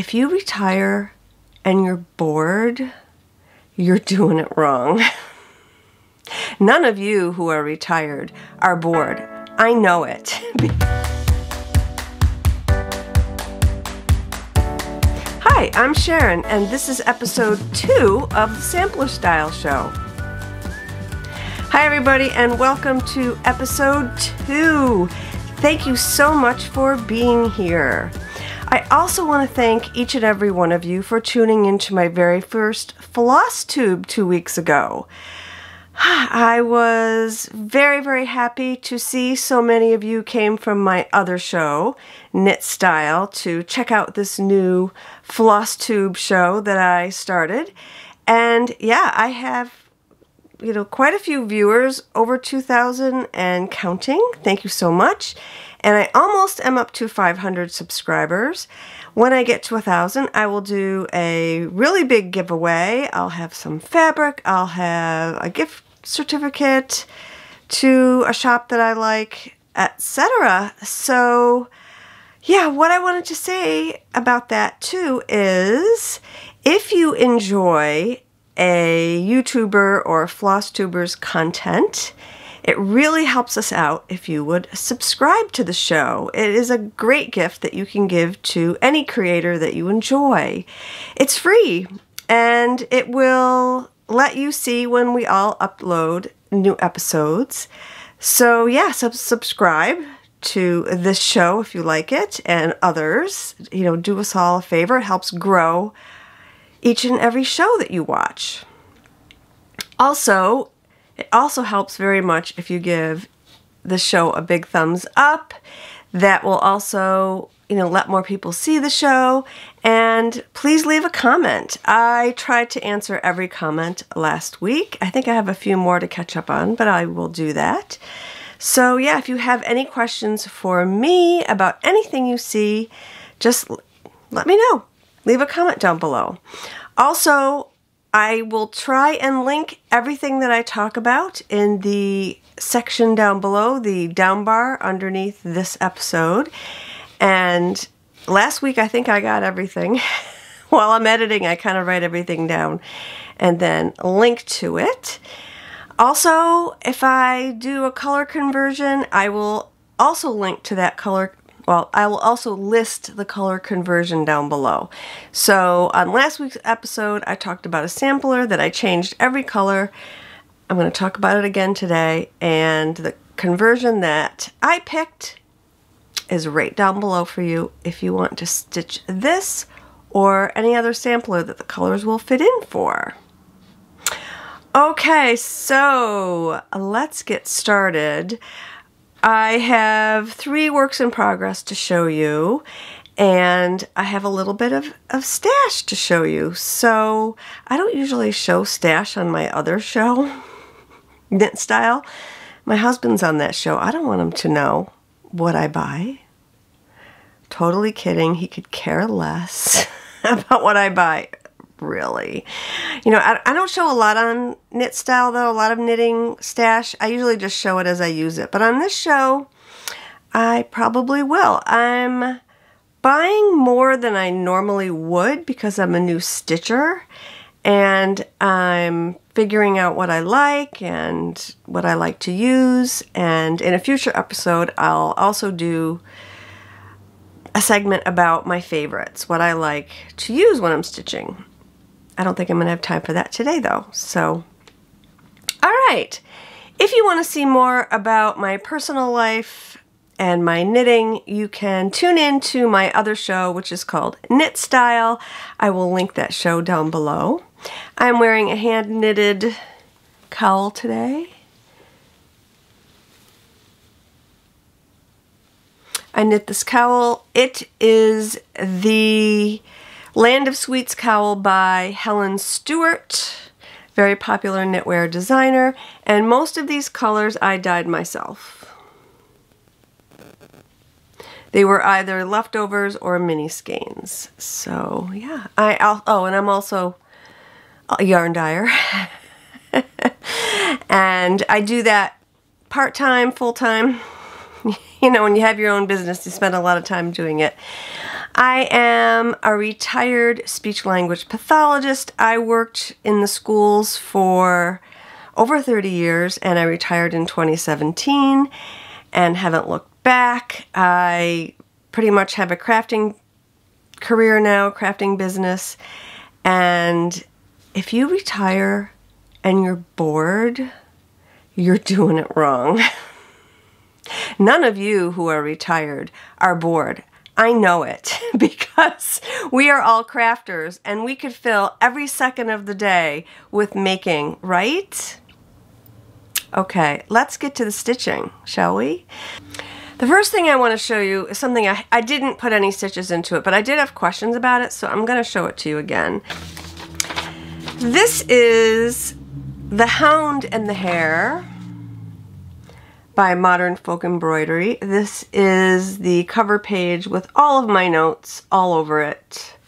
if you retire and you're bored, you're doing it wrong. None of you who are retired are bored. I know it. Hi, I'm Sharon, and this is episode 2 of the Sampler Style Show. Hi everybody, and welcome to episode 2. Thank you so much for being here. I also want to thank each and every one of you for tuning into my very first Flosstube 2 weeks ago. I was very, very happy to see so many of you came from my other show, Knit Style, to check out this new Flosstube show that I started. And yeah, I have, quite a few viewers, over 2,000 and counting. Thank you so much. And I almost am up to 500 subscribers. When I get to 1,000, I will do a really big giveaway. I'll have some fabric. I'll have a gift certificate to a shop that I like, etc. So yeah, what I wanted to say about that too is if you enjoy a YouTuber or Flosstuber's content, it really helps us out if you would subscribe to the show. It is a great gift that you can give to any creator that you enjoy. It's free, and it will let you see when we all upload new episodes. So yeah, subscribe to this show if you like it, and others. Do us all a favor. It helps grow each and every show that you watch. Also, it also helps very much if you give the show a big thumbs up. That will also, let more people see the show. And please leave a comment. I tried to answer every comment last week. I think I have a few more to catch up on, but I will do that. So yeah, if you have any questions for me about anything you see, just let me know. Leave a comment down below. Also, I will try and link everything that I talk about in the section down below, the down bar underneath this episode. And last week I think I got everything. While I'm editing, I kind of write everything down and then link to it. Also, if I do a color conversion, I will also link to that color. Well, I will also list the color conversion down below. So on last week's episode, I talked about a sampler that I changed every color. I'm going to talk about it again today. And the conversion that I picked is right down below for you if you want to stitch this or any other sampler that the colors will fit in for. Okay, so let's get started. I have 3 works in progress to show you, and I have a little bit of stash to show you. So I don't usually show stash on my other show, Knit Style. My husband's on that show. I don't want him to know what I buy. Totally kidding. He could care less about what I buy. Really. I don't show a lot on Knit Style, though, a lot of knitting stash. I usually just show it as I use it. But on this show, I probably will. I'm buying more than I normally would because I'm a new stitcher. And I'm figuring out what I like and what I like to use. And in a future episode, I'll also do a segment about my favorites, what I like to use when I'm stitching. I don't think I'm going to have time for that today, though. So, all right. If you want to see more about my personal life and my knitting, you can tune in to my other show, which is called Knit Style. I will link that show down below. I'm wearing a hand-knitted cowl today. I knit this cowl. It is the Land of Sweets cowl by Helen Stewart, very popular knitwear designer, and most of these colors I dyed myself. They were either leftovers or mini skeins. So yeah, and I'm also a yarn dyer. And I do that part-time, full-time. When you have your own business, you spend a lot of time doing it. I am a retired speech language pathologist. I worked in the schools for over 30 years and I retired in 2017 and haven't looked back. I pretty much have a crafting career now, crafting business, and if you retire and you're bored, you're doing it wrong. None of you who are retired are bored. I know it because we are all crafters and we could fill every second of the day with making, right? Okay, let's get to the stitching, shall we? The first thing I want to show you is something I didn't put any stitches into it, but I did have questions about it, so I'm going to show it to you again. This is the Hound and the Hare by Modern Folk Embroidery. This is the cover page with all of my notes all over it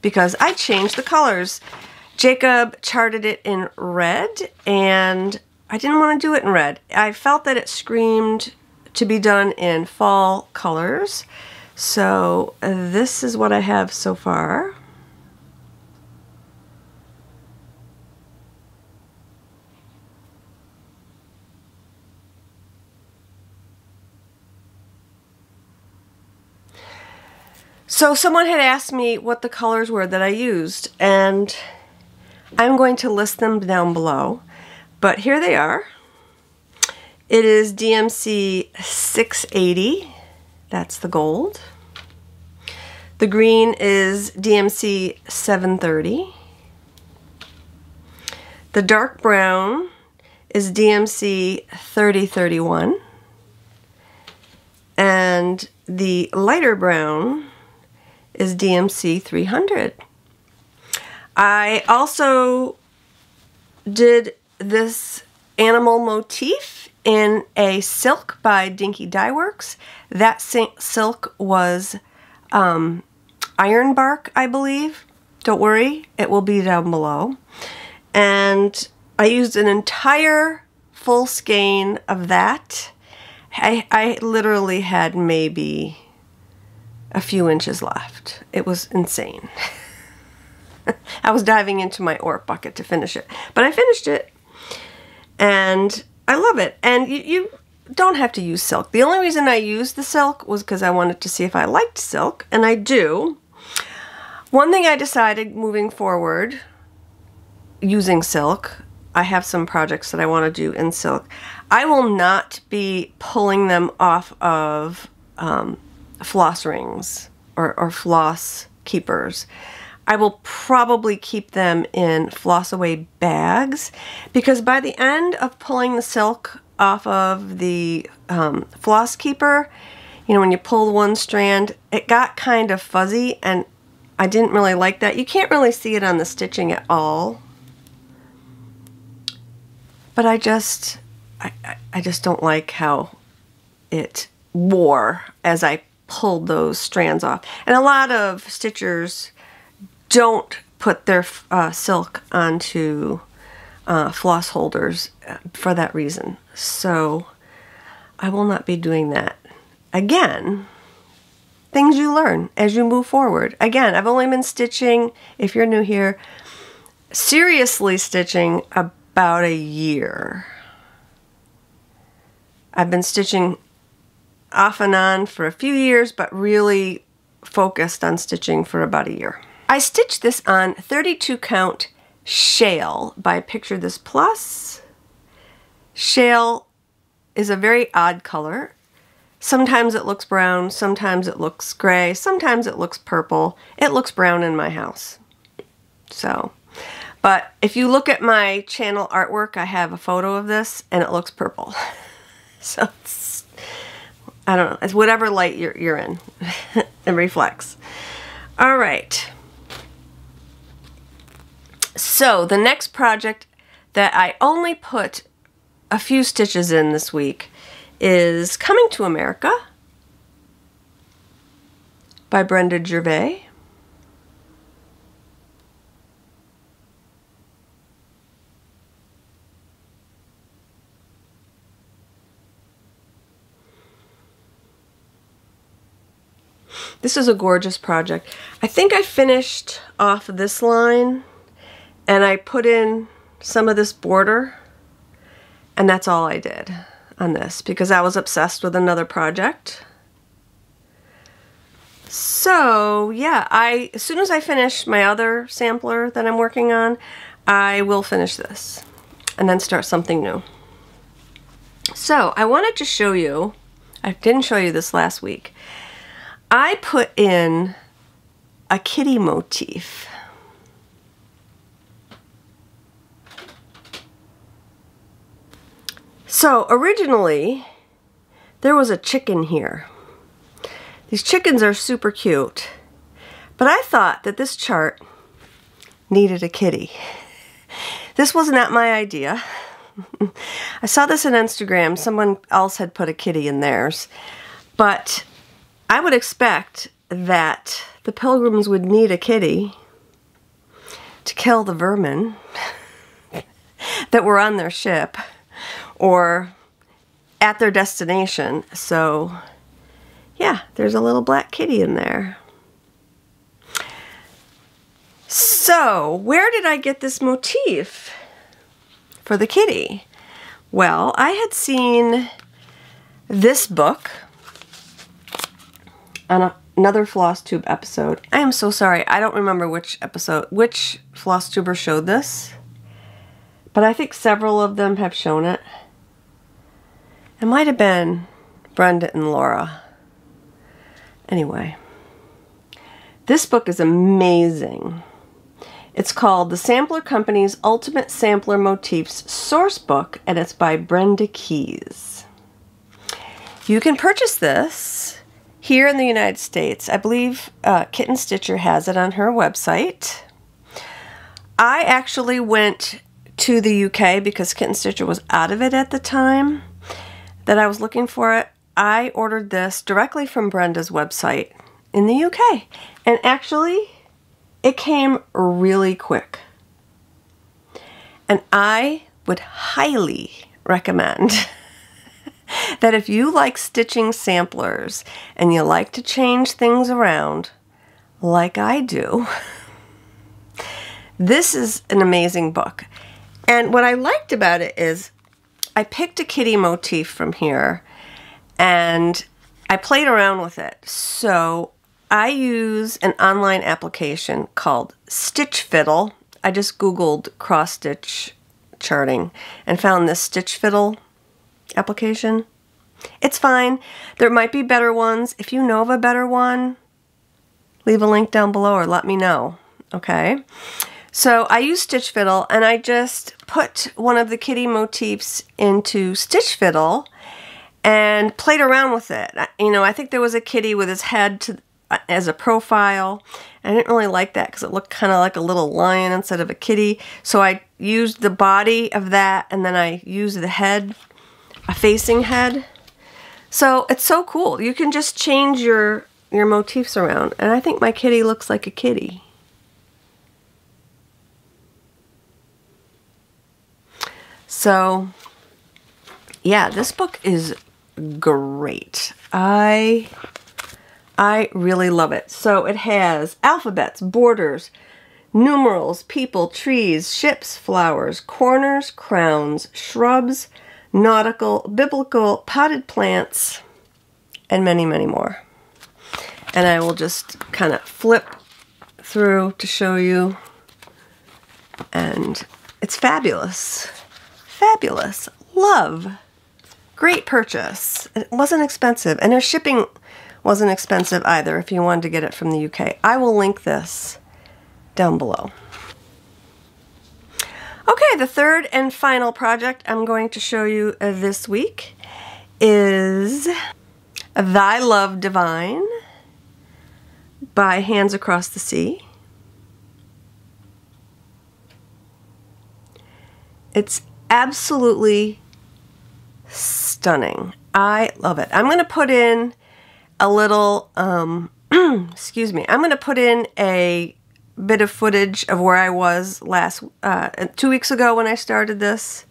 because I changed the colors. Jacob charted it in red and I didn't want to do it in red. I felt that it screamed to be done in fall colors. So this is what I have so far. So someone had asked me what the colors were that I used, and I'm going to list them down below, but here they are. It is DMC 680, that's the gold. The green is DMC 730. The dark brown is DMC 3031. And the lighter brown is DMC 300. I also did this animal motif in a silk by Dinky Dyeworks. That silk was Ironbark, I believe. Don't worry, it will be down below. And I used an entire full skein of that. I literally had maybe a few inches left. It was insane. I was diving into my ore bucket to finish it, but I finished it and I love it. And you don't have to use silk. The only reason I used the silk was because I wanted to see if I liked silk, and I do. One thing I decided moving forward using silk, I have some projects that I want to do in silk. I will not be pulling them off of floss rings or floss keepers. I will probably keep them in floss away bags because by the end of pulling the silk off of the floss keeper, you know, when you pull one strand, it got kind of fuzzy and I didn't really like that. You can't really see it on the stitching at all. But I just don't like how it wore as I pulled those strands off. And a lot of stitchers don't put their silk onto floss holders for that reason. So I will not be doing that. Again, things you learn as you move forward. Again, I've only been stitching, if you're new here, seriously stitching about a year. I've been stitching off and on for a few years, but really focused on stitching for about a year. I stitched this on 32 count shale by Picture This Plus. Shale is a very odd color. Sometimes it looks brown, sometimes it looks gray, sometimes it looks purple. It looks brown in my house. So, but if you look at my channel artwork, I have a photo of this and it looks purple. So it's, I don't know, it's whatever light you're in. It reflects. All right. So the next project that I only put a few stitches in this week is Coming to America by Brenda Gervais. This is a gorgeous project. I think I finished off this line and I put in some of this border, and that's all I did on this because I was obsessed with another project. So yeah, as soon as I finish my other sampler that I'm working on, I will finish this and then start something new. So I wanted to show you, I didn't show you this last week, I put in a kitty motif. So originally there was a chicken here. These chickens are super cute, but I thought that this chart needed a kitty. This was not my idea. I saw this on Instagram. Someone else had put a kitty in theirs, but I would expect that the pilgrims would need a kitty to kill the vermin that were on their ship or at their destination. So yeah, there's a little black kitty in there. So where did I get this motif for the kitty? Well, I had seen this book on another Flosstube episode. I am so sorry. I don't remember which episode, which Flosstuber showed this, but I think several of them have shown it. It might have been Brenda and Laura. Anyway, this book is amazing. It's called The Sampler Company's Ultimate Sampler Motifs Sourcebook, and it's by Brenda Keys. You can purchase this here in the United States. I believe Kitten Stitcher has it on her website. I actually went to the UK because Kitten Stitcher was out of it at the time that I was looking for it. I ordered this directly from Brenda's website in the UK. And actually, it came really quick. And I would highly recommend that if you like stitching samplers and you like to change things around like I do, this is an amazing book. And what I liked about it is I picked a kitty motif from here and I played around with it. So I use an online application called Stitch Fiddle. I just Googled cross stitch charting and found this Stitch Fiddle application. It's fine. There might be better ones. If you know of a better one, leave a link down below or let me know. Okay? So I use Stitch Fiddle and I just put one of the kitty motifs into Stitch Fiddle and played around with it. You know, I think there was a kitty with his head as a profile. I didn't really like that because it looked kind of like a little lion instead of a kitty. So I used the body of that and then I used the head, a facing head. So it's so cool. You can just change your motifs around. And I think my kitty looks like a kitty. So yeah, this book is great. I really love it. So it has alphabets, borders, numerals, people, trees, ships, flowers, corners, crowns, shrubs, nautical, biblical, potted plants, and many, many more. And I will just kind of flip through to show you. And it's fabulous. Fabulous. Love. Great purchase. It wasn't expensive. And their shipping wasn't expensive either if you wanted to get it from the UK. I will link this down below. Okay, the third and final project I'm going to show you this week is Thy Love Divine by Hands Across the Sea. It's absolutely stunning. I love it. I'm going to put in a little, excuse me, I'm going to put in a bit of footage of where I was 2 weeks ago when I started this,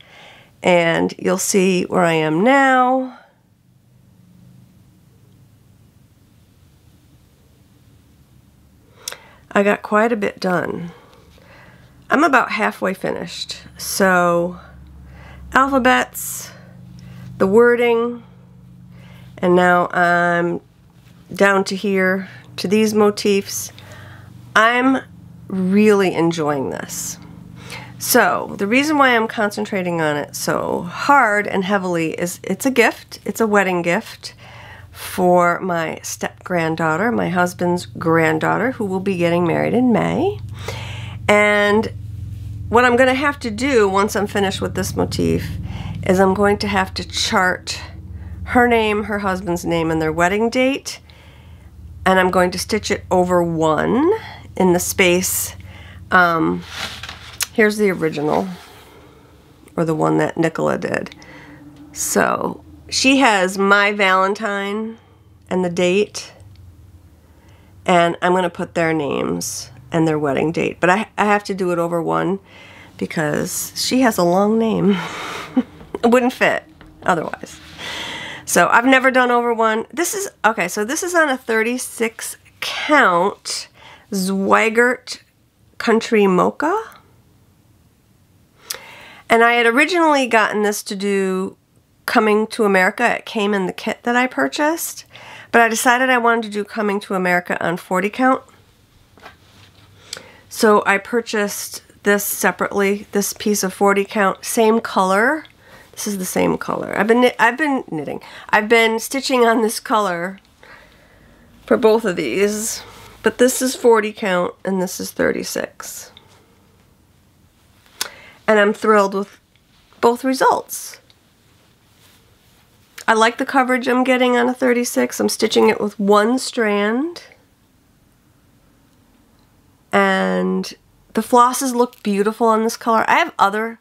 and you'll see where I am now. I got quite a bit done. I'm about halfway finished. So, alphabets, the wording, and now I'm down to here, to these motifs. I'm really enjoying this. So, the reason why I'm concentrating on it so hard and heavily is it's a gift. It's a wedding gift for my step-granddaughter, my husband's granddaughter, who will be getting married in May. And what I'm going to have to do once I'm finished with this motif is I'm going to have to chart her name, her husband's name, and their wedding date. And I'm going to stitch it over one in the space. Here's the original, or the one that Nicola did. So she has my Valentine and the date, and I'm going to put their names and their wedding date. But I have to do it over one because she has a long name. It wouldn't fit otherwise. So I've never done over one. This is, okay, so this is on a 36 count Zweigart Country Mocha. And I had originally gotten this to do Coming to America. It came in the kit that I purchased. But I decided I wanted to do Coming to America on 40 count. So I purchased this separately, this piece of 40 count, same color. This is the same color. I've been stitching on this color for both of these, but this is 40 count and this is 36. And I'm thrilled with both results. I like the coverage I'm getting on a 36. I'm stitching it with one strand. And the flosses look beautiful on this color. I have other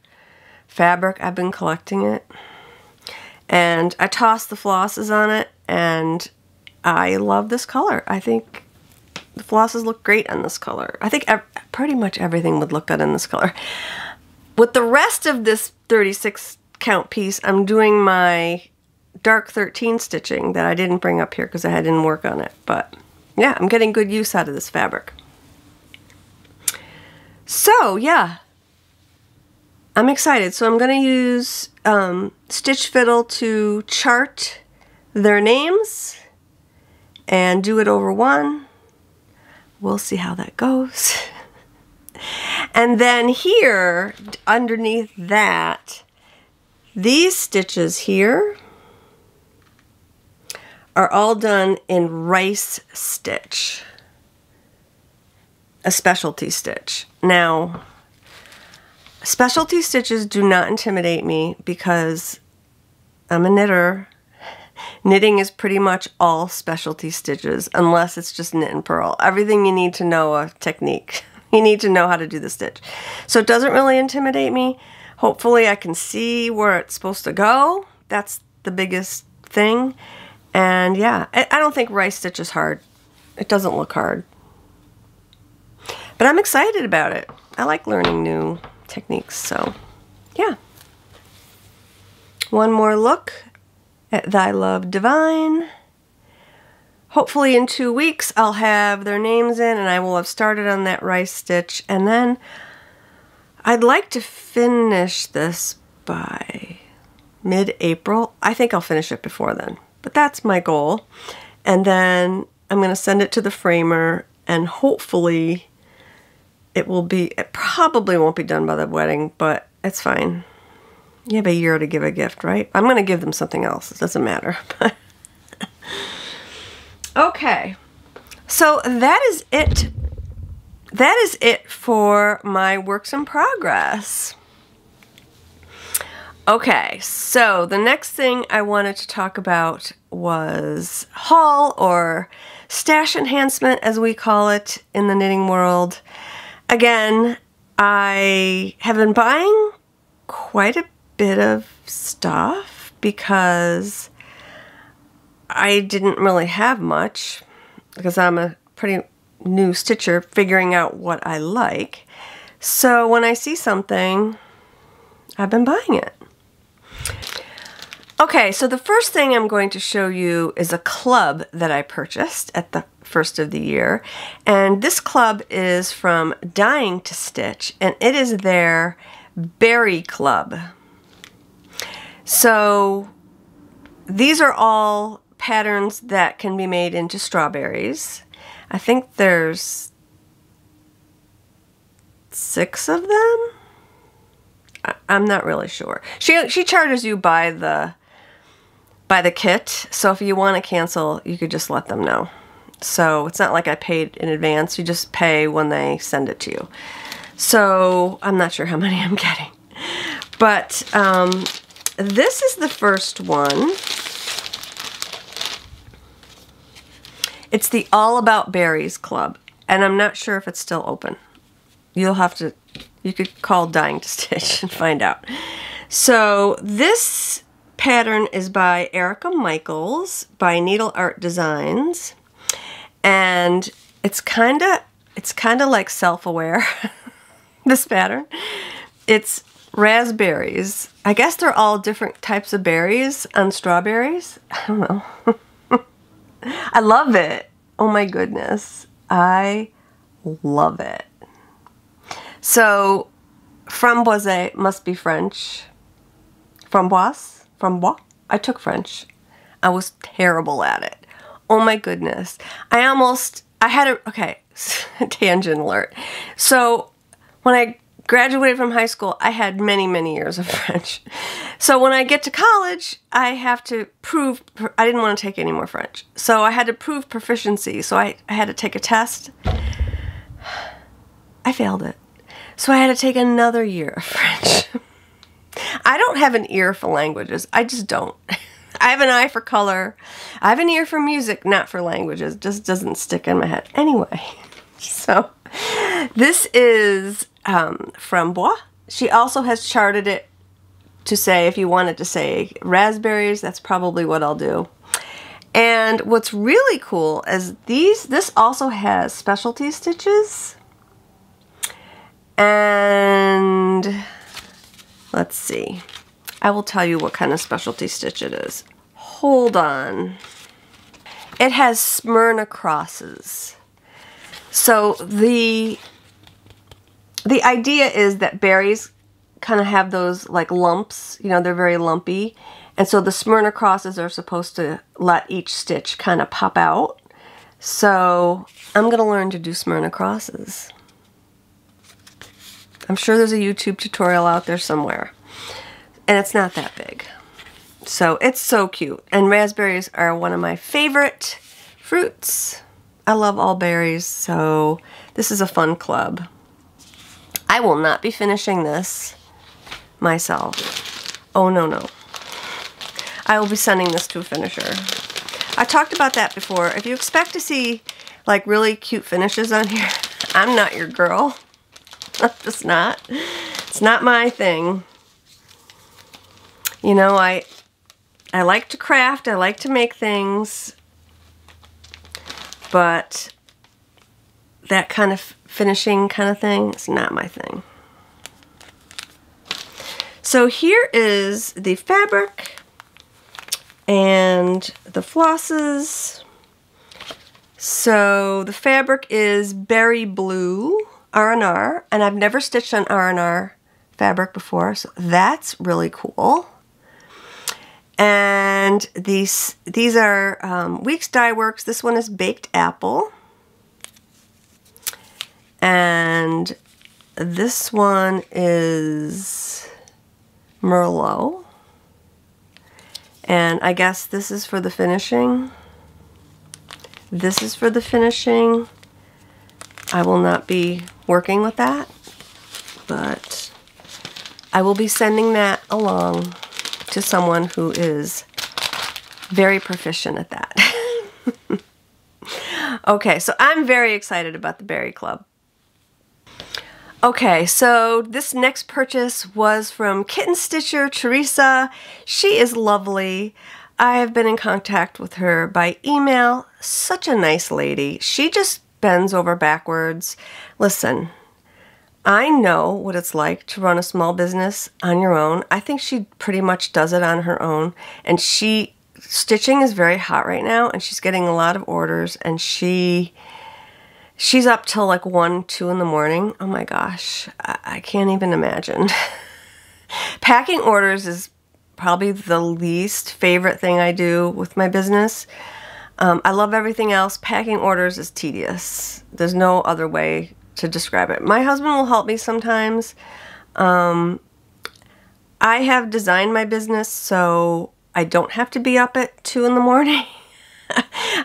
fabric. I've been collecting it. And I tossed the flosses on it, and I love this color. I think the flosses look great on this color. I think pretty much everything would look good in this color. With the rest of this 36 count piece, I'm doing my dark 13 stitching that I didn't bring up here because I didn't work on it. But yeah, I'm getting good use out of this fabric. So yeah, I'm excited. So I'm going to use Stitch Fiddle to chart their names and do it over one. We'll see how that goes. And then here, underneath that, these stitches here are all done in rice stitch, a specialty stitch. Now, specialty stitches do not intimidate me because I'm a knitter. Knitting is pretty much all specialty stitches, unless it's just knit and purl. Everything you need to know a technique. You need to know how to do the stitch. So it doesn't really intimidate me. Hopefully I can see where it's supposed to go. That's the biggest thing. And yeah, I don't think rice stitch is hard. It doesn't look hard. But I'm excited about it. I like learning new techniques, so yeah. One more look at Thy Love Divine. Hopefully in 2 weeks I'll have their names in and I will have started on that rice stitch, and then I'd like to finish this by mid-April. I think I'll finish it before then, but that's my goal. And then I'm going to send it to the framer, and hopefully it probably won't be done by the wedding, but it's fine. You have a year to give a gift, right? I'm going to give them something else. It doesn't matter. Okay, so that is it. That is it for my works in progress. Okay, so the next thing I wanted to talk about was haul, or stash enhancement as we call it in the knitting world. Again, I have been buying quite a bit of stuff because I didn't really have much, because I'm a pretty new stitcher figuring out what I like. So when I see something, I've been buying it. Okay, so the first thing I'm going to show you is a club that I purchased at the first of the year. And this club is from Dying to Stitch, and it is their Berry Club. So these are all patterns that can be made into strawberries. I think there's 6 of them. I'm not really sure. She charges you by the kit, so if you want to cancel, you could just let them know. So it's not like I paid in advance. You just pay when they send it to you. So I'm not sure how many I'm getting. But this is the first one. It's the All About Berries Club, and I'm not sure if it's still open. You could call Dying to Stitch and find out. So this pattern is by Erica Michaels by Needle Art Designs, and it's kind of like Self-Aware. This pattern, it's raspberries. I guess they're all different types of berries on strawberries. I don't know. I love it. Oh my goodness, I love it. So framboise must be French. Framboise. Framboise? I took French. I was terrible at it. Oh my goodness. Okay, tangent alert. So when I graduated from high school, I had many, many years of French. So when I get to college, I have to prove, I didn't want to take any more French. So I had to prove proficiency. So I had to take a test. I failed it. So I had to take another year of French. I don't have an ear for languages. I just don't. I have an eye for color. I have an ear for music, not for languages. It just doesn't stick in my head. Anyway, so this is framboise. She also has charted it to say, if you wanted to say raspberries, that's probably what I'll do. And what's really cool is this also has specialty stitches. And let's see. I will tell you what kind of specialty stitch it is. Hold on. It has Smyrna crosses. So the idea is that berries kind of have those like lumps, you know, they're very lumpy. And so the Smyrna crosses are supposed to let each stitch kind of pop out. So I'm going to learn to do Smyrna crosses. I'm sure there's a YouTube tutorial out there somewhere. And it's not that big. So it's so cute. And raspberries are one of my favorite fruits. I love all berries, so this is a fun club. I will not be finishing this myself. Oh, no, no. I will be sending this to a finisher. I talked about that before. If you expect to see like really cute finishes on here, I'm not your girl. I'm just not. It's not my thing. You know, I like to craft, I like to make things, but that kind of finishing kind of thing is not my thing. So here is the fabric and the flosses. So the fabric is berry blue R&R, and I've never stitched on R&R fabric before, so that's really cool. And these are Weeks Dyeworks. This one is Baked Apple. And this one is Merlot. And I guess this is for the finishing. This is for the finishing. I will not be working with that, but I will be sending that along to someone who is very proficient at that. Okay, so I'm very excited about the Berry Club. Okay, so this next purchase was from Kitten Stitcher, Teresa. She is lovely. I have been in contact with her by email. Such a nice lady. She just bends over backwards. Listen, I know what it's like to run a small business on your own. I think she pretty much does it on her own. And stitching is very hot right now, and she's getting a lot of orders, and she's up till like 1, 2 in the morning. Oh my gosh, I can't even imagine. Packing orders is probably the least favorite thing I do with my business. I love everything else. Packing orders is tedious. There's no other way to describe it. My husband will help me sometimes. I have designed my business so I don't have to be up at 2 in the morning.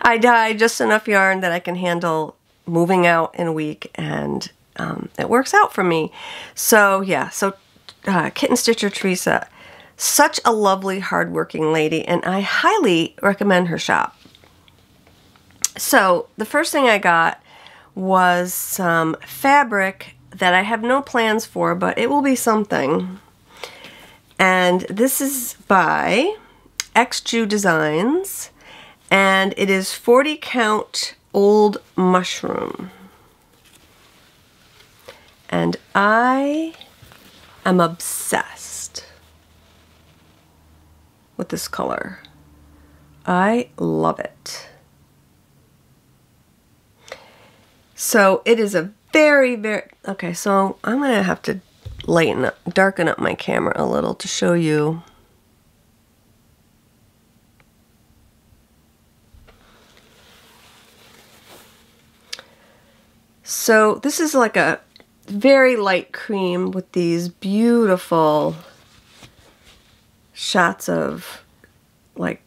I dye just enough yarn that I can handle moving out in a week, and it works out for me. So yeah, Kitten Stitcher Teresa, such a lovely, hardworking lady, and I highly recommend her shop. So the first thing I got was some fabric that I have no plans for, but it will be something. And this is by XJU Designs, and it is 40 count old mushroom. And I am obsessed with this color. I love it. So it is a very, okay, so I'm gonna have to darken up my camera a little to show you. So this is like a very light cream with these beautiful shots of like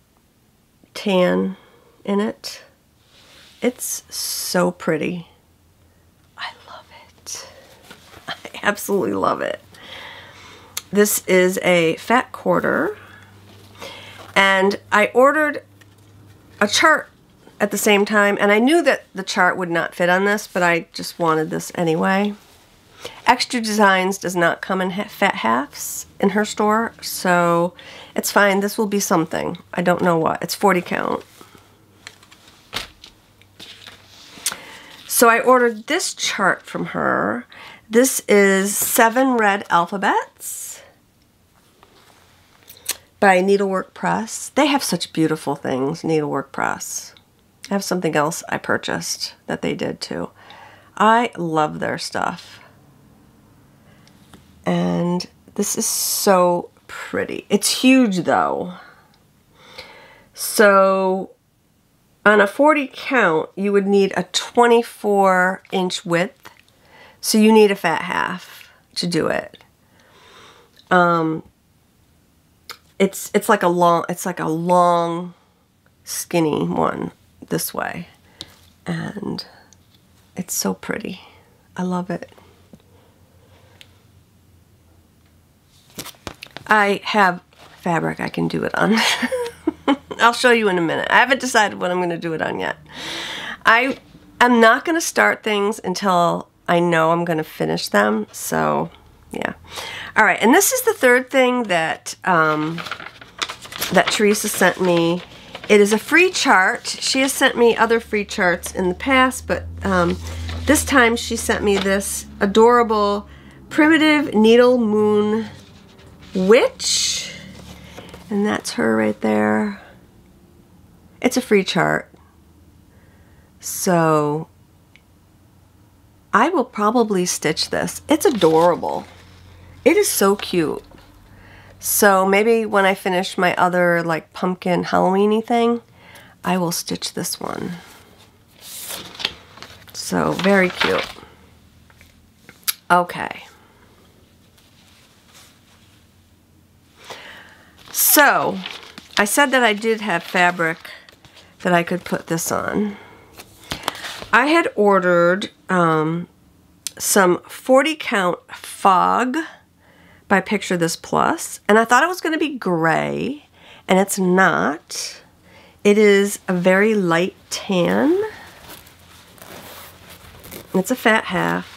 tan in it. It's so pretty. I love it. I absolutely love it. This is a fat quarter, and I ordered a chart at the same time, and I knew that the chart would not fit on this, but I just wanted this anyway. XJU Designs does not come in fat halves in her store, so it's fine. This will be something. I don't know what. It's 40 count. So I ordered this chart from her. This is 7 Red Alphabets by Needlework Press. They have such beautiful things, Needlework Press. I have something else I purchased that they did too. I love their stuff. And this is so pretty. It's huge though. So on a 40 count, you would need a 24-inch width. So you need a fat half to do it. It's like a long, skinny one this way. And it's so pretty. I love it. I have fabric I can do it on. I'll show you in a minute. I haven't decided what I'm going to do it on yet. I'm not going to start things until I know I'm going to finish them. So, yeah. All right, and this is the third thing that that Teresa sent me. It is a free chart. She has sent me other free charts in the past, but this time she sent me this adorable Primitive Needle Moon Witch, and that's her right there. It's a free chart, so I will probably stitch this. It's adorable. It is so cute. So maybe when I finish my other like pumpkin Halloween-y thing, I will stitch this one. So very cute. Okay. So, I said that I did have fabric that I could put this on. I had ordered some 40 count fog by Picture This Plus, and I thought it was going to be gray, and it's not. It is a very light tan. It's a fat half.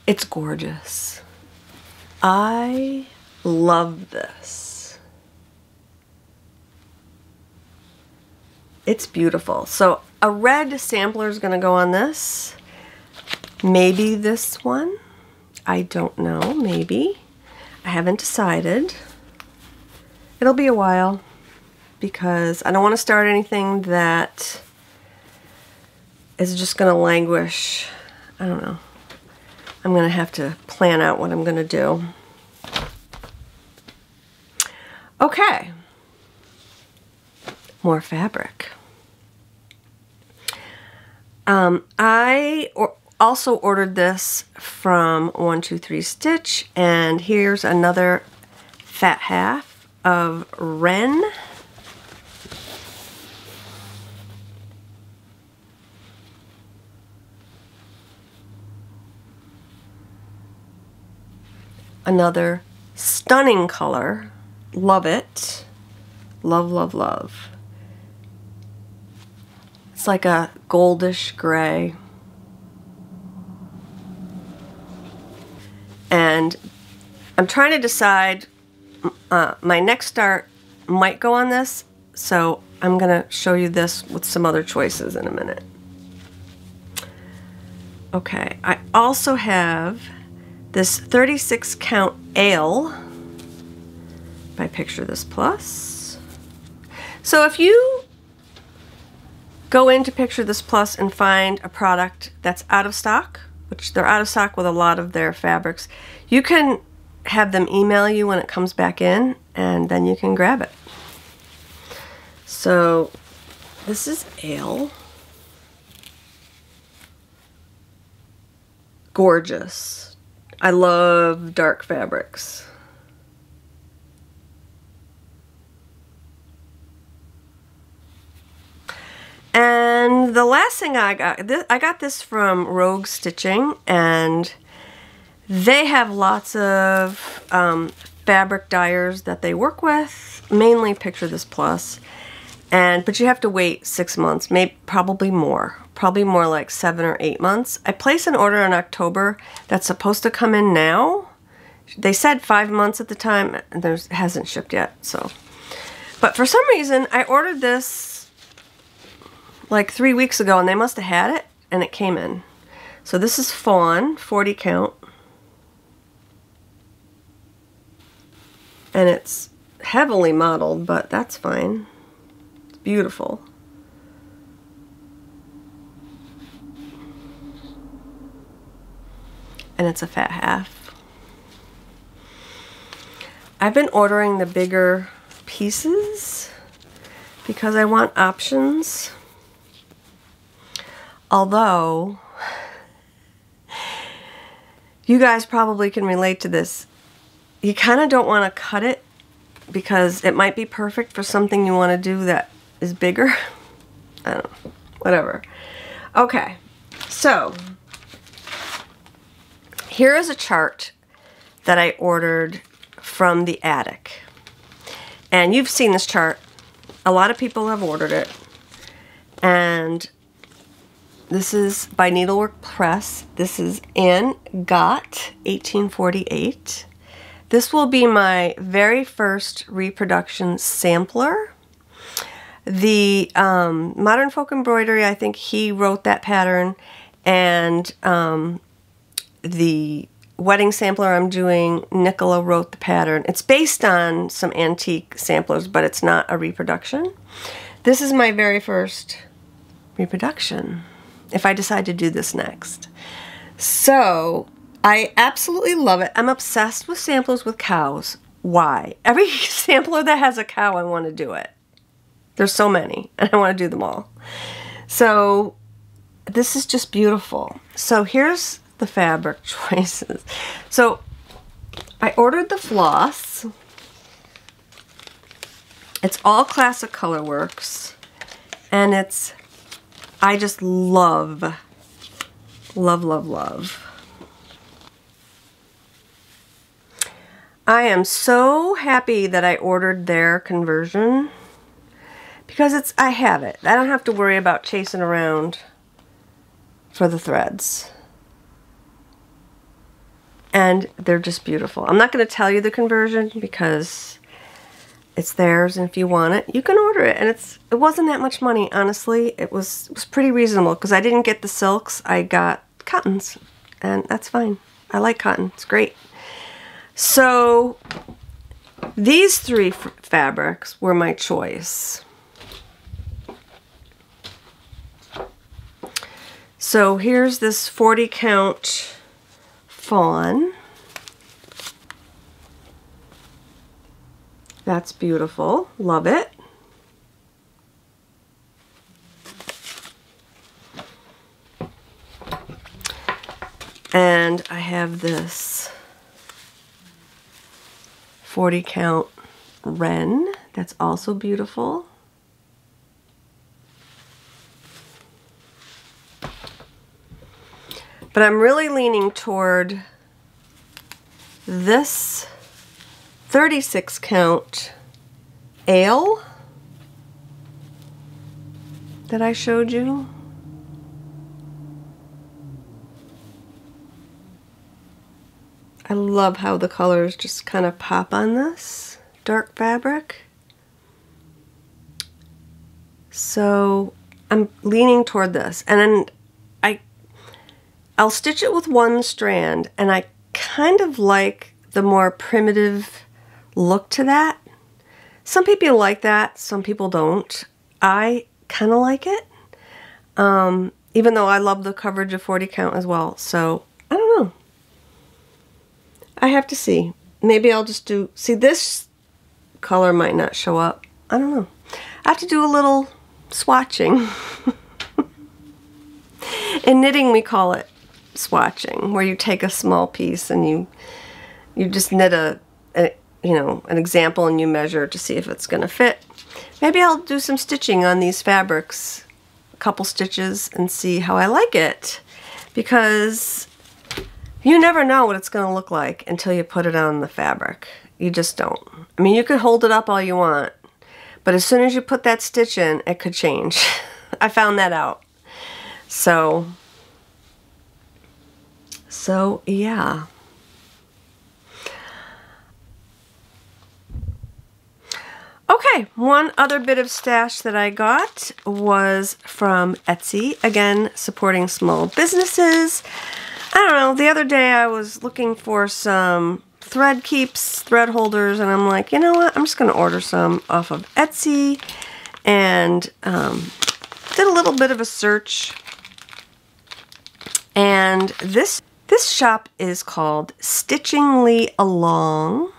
It's gorgeous. I love this. It's beautiful. So a red sampler is going to go on this. Maybe this one. I don't know. Maybe. I haven't decided. It'll be a while because I don't want to start anything that is just going to languish. I don't know. I'm going to have to plan out what I'm going to do. Okay. More fabric. I also ordered this from 123 Stitch, and here's another fat half of Wren. Another stunning color. Love it. Love, love, love. It's like a goldish gray. And I'm trying to decide, my next start might go on this, so I'm going to show you this with some other choices in a minute. Okay, I also have this 36 count ale by Picture This Plus. So if you go into Picture This Plus and find a product that's out of stock, which they're out of stock with a lot of their fabrics, you can have them email you when it comes back in, and then you can grab it. So this is ale. Gorgeous. I love dark fabrics. And the last thing I got this from Rogue Stitching, and they have lots of fabric dyers that they work with, mainly Picture This Plus, but you have to wait 6 months, probably more like 7 or 8 months. I placed an order in October that's supposed to come in now. They said 5 months at the time, and it hasn't shipped yet. So, but for some reason I ordered this like 3 weeks ago, and they must have had it, and it came in. So this is Fawn, 40 count. And it's heavily modeled, but that's fine. It's beautiful. And it's a fat half. I've been ordering the bigger pieces because I want options. Although, you guys probably can relate to this. You kind of don't want to cut it because it might be perfect for something you want to do that is bigger. I don't know. Whatever. Okay. So, here is a chart that I ordered from the attic. And you've seen this chart. A lot of people have ordered it. And this is by Needlework Press. This is Anne Gott, 1848. This will be my very first reproduction sampler. The Modern Folk Embroidery, I think he wrote that pattern, and the wedding sampler I'm doing, Nicola wrote the pattern. It's based on some antique samplers, but it's not a reproduction. This is my very first reproduction, if I decide to do this next. So, I absolutely love it. I'm obsessed with samplers with cows. Why? Every sampler that has a cow, I want to do it. There's so many, and I want to do them all. So, this is just beautiful. So, here's the fabric choices. So, I ordered the floss. It's all Classic Colorworks, and it's, I just love, love, love, love. I am so happy that I ordered their conversion because I have it. I don't have to worry about chasing around for the threads. And they're just beautiful. I'm not going to tell you the conversion because it's theirs, and if you want it, you can order it. And it wasn't that much money, honestly. It was pretty reasonable because I didn't get the silks. I got cottons, and that's fine. I like cotton. It's great. So these three fabrics were my choice. So here's this 40 count fawn. That's beautiful. Love it. And I have this 40 count wren. That's also beautiful. But I'm really leaning toward this 36 count ale that I showed you. I love how the colors just kind of pop on this dark fabric. So I'm leaning toward this, and then I'll stitch it with one strand, and I kind of like the more primitive look to that. Some people like that, some people don't. I kind of like it, even though I love the coverage of 40 count as well. So I don't know. I have to see. Maybe I'll just do, see, this color might not show up. I don't know. I have to do a little swatching. In knitting we call it swatching, where you take a small piece and you just knit you know, an example, and you measure to see if it's going to fit. Maybe I'll do some stitching on these fabrics, a couple stitches, and see how I like it, because you never know what it's going to look like until you put it on the fabric. You just don't. I mean, you could hold it up all you want, but as soon as you put that stitch in, it could change. I found that out. So yeah. Okay, one other bit of stash that I got was from Etsy. Again, supporting small businesses. I don't know, the other day I was looking for some thread keeps, thread holders, and I'm like, you know what, I'm just going to order some off of Etsy, and did a little bit of a search, and this shop is called Stitchingly Along.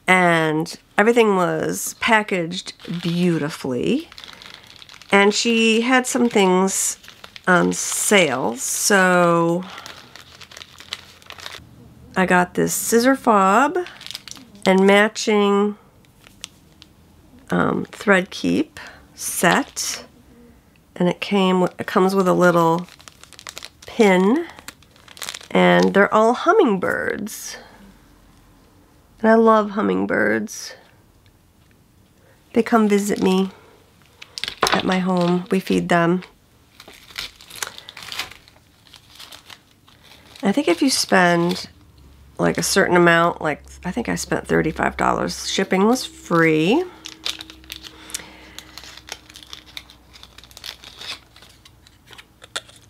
And everything was packaged beautifully. And she had some things on sale. So I got this scissor fob and matching thread keep set. And it comes with a little pin. And they're all hummingbirds. And I love hummingbirds. They come visit me at my home. We feed them. I think if you spend like a certain amount, like I think I spent $35. Shipping was free.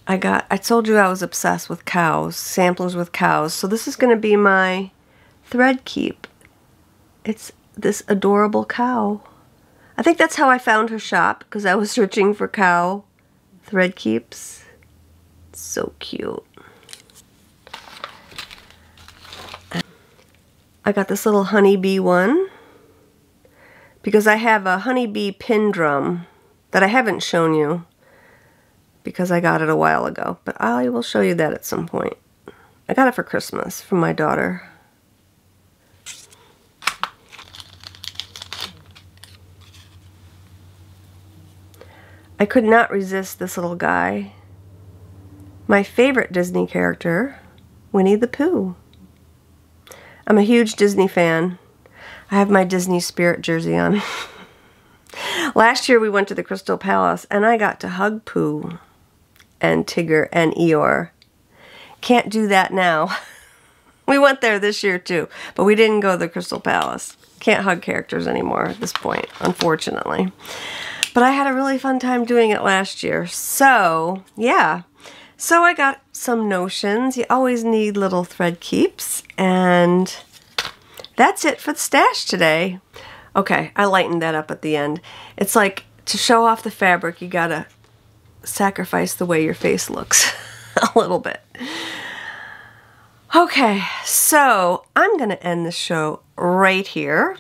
I told you I was obsessed with cows, samplers with cows. So this is going to be my thread keep. It's this adorable cow. I think that's how I found her shop, because I was searching for cow thread keeps. It's so cute. I got this little honeybee one because I have a honeybee pin drum that I haven't shown you because I got it a while ago, but I will show you that at some point. I got it for Christmas from my daughter. I could not resist this little guy. My favorite Disney character, Winnie the Pooh. I'm a huge Disney fan. I have my Disney Spirit jersey on. Last year we went to the Crystal Palace and I got to hug Pooh and Tigger and Eeyore. can't do that now. We went there this year too, but we didn't go to the Crystal Palace. Can't hug characters anymore at this point, unfortunately. But I had a really fun time doing it last year. So, yeah. So I got some notions. You always need little thread keeps. And that's it for the stash today. Okay, I lightened that up at the end. It's like, to show off the fabric, you gotta sacrifice the way your face looks a little bit. Okay, so I'm gonna end the show right here.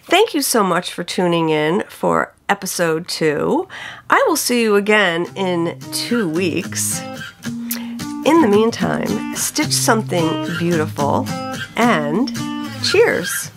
Thank you so much for tuning in for episode 2. I will see you again in 2 weeks. In the meantime, stitch something beautiful and cheers!